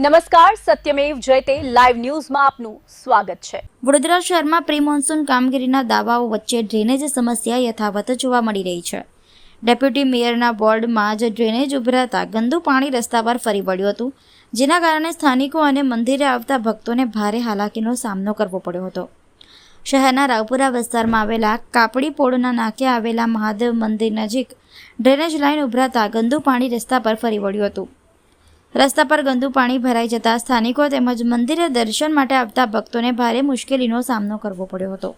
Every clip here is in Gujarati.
નમસ્કાર, સત્યમેવ જયતે લાઈવ ન્યૂઝમાં આપનું સ્વાગત છે। વડોદરા શહેરમાં પ્રી મોન્સૂન કામગીરીના દાવાઓ વચ્ચે ડ્રેનેજ સમસ્યા યથાવત જોવા મળી રહી છે। ડેપ્યુટી મેયરના બોર્ડમાં જ ડ્રેનેજ ઉભરાતા ગંદુ પાણી રસ્તા પર ફરી વળ્યું હતું, જેના કારણે સ્થાનિકો અને મંદિરે આવતા ભક્તોને ભારે હાલાકીનો સામનો કરવો પડ્યો હતો। શહેરના રાવપુરા વિસ્તારમાં આવેલા કાપડી પોળના નાકે આવેલા મહાદેવ મંદિર નજીક ડ્રેનેજ લાઇન ઉભરાતા ગંદુ પાણી રસ્તા પર ફરી વળ્યું હતું। રસ્તા પર ગંદુ પાણી ભરાઈ જતા સ્થાનિકો તેમજ મંદિરે દર્શન માટે આવતા ભક્તોને ભારે મુશ્કેલીનો સામનો કરવો પડ્યો હતો।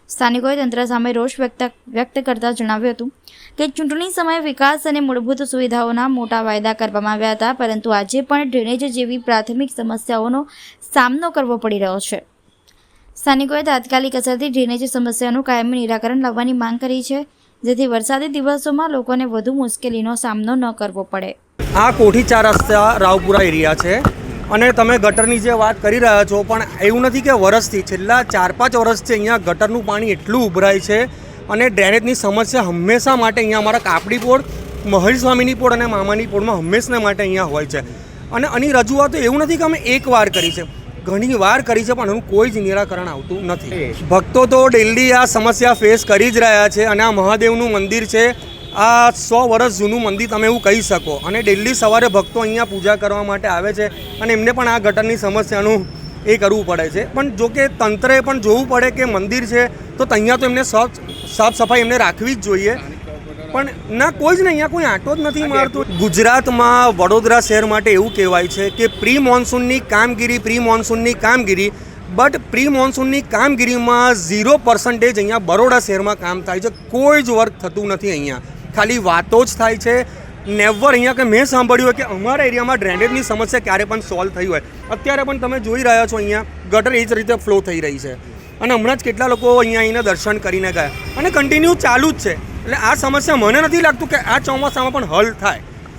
સ્થાનિકોએ તંત્ર સામે રોષ વ્યક્ત કરતા જણાવ્યું હતું કે ચૂંટણી સમયે વિકાસ અને મૂળભૂત સુવિધાઓના મોટા વાયદા કરવામાં આવ્યા હતા, પરંતુ આજે પણ ડ્રેનેજ જેવી પ્રાથમિક સમસ્યાઓનો સામનો કરવો પડી રહ્યો છે। સ્થાનિકોએ તાત્કાલિક અસરથી ડ્રેનેજ સમસ્યાનું કાયમી નિરાકરણ લાવવાની માંગ કરી છે, જેથી વરસાદી દિવસોમાં લોકોને વધુ મુશ્કેલીનો સામનો ન કરવો પડે। આ કોઠી 4 રસ્તા રાવપુરા એરિયા છે અને તમે ગટરની જે વાત કરી રહ્યા છો, પણ એવું નથી કે વર્ષથી છેલ્લા 4-5 વર્ષથી અહીંયા ગટરનું પાણી એટલું ઉભરાય છે અને ડ્રેનેજની સમસ્યા હંમેશા માટે અહીંયા અમારા કાપડી પોળ, મહલ સ્વામીની પોળ અને મામાની પોળમાં હંમેશા માટે અહીંયા હોય છે। અને આની રજૂઆતો એવું નથી કે અમે એકવાર કરી છે, ઘણી વાર કરી છે, પણ એનું કોઈ જ નિરાકરણ આવતું નથી। ભક્તો તો ડેલી આ સમસ્યા ફેસ કરી જ રહ્યા છે અને આ મહાદેવનું મંદિર છે, આ 100 વર્ષ જૂનું મંદિર તમે એવું કહી શકો, અને ડેલી સવારે ભક્તો અહીંયા પૂજા કરવા માટે આવે છે અને એમને પણ આ ગટરની સમસ્યાનું એ કરવું પડે છે। પણ જો કે તંત્રએ પણ જોવું પડે કે મંદિર છે તો અહીંયા તો એમને સાફ સફાઈ એમને રાખવી જ જોઈએ, પણ ના કોઈ જ નહીં, અહીંયા કોઈ આંટો જ નથી મારતું। ગુજરાતમાં વડોદરા શહેર માટે એવું કહેવાય છે કે પ્રી મોન્સૂનની કામગીરી બટ પ્રી મોન્સૂનની કામગીરીમાં 0% અહીંયા બરોડા શહેરમાં કામ થાય છે, કોઈ જ વર્ક થતું નથી। અહીંયા ખાલી વાતો જ થાય છે, નેવર અહીંયા કે મેં સાંભળ્યું હોય કે અમારા એરિયામાં ડ્રેનેજની સમસ્યા ક્યારે પણ સોલ્વ થઈ હોય। અત્યારે પણ તમે જોઈ રહ્યા છો અહીંયા ગટર એ જ રીતે ફ્લો થઈ રહી છે અને હમણાં જ કેટલા લોકો અહીંયા આવીને દર્શન કરીને ગયા અને કન્ટિન્યુ ચાલુ જ છે। એટલે આ સમસ્યા મને નથી લાગતું કે આ ચોમાસામાં પણ હલ થાય।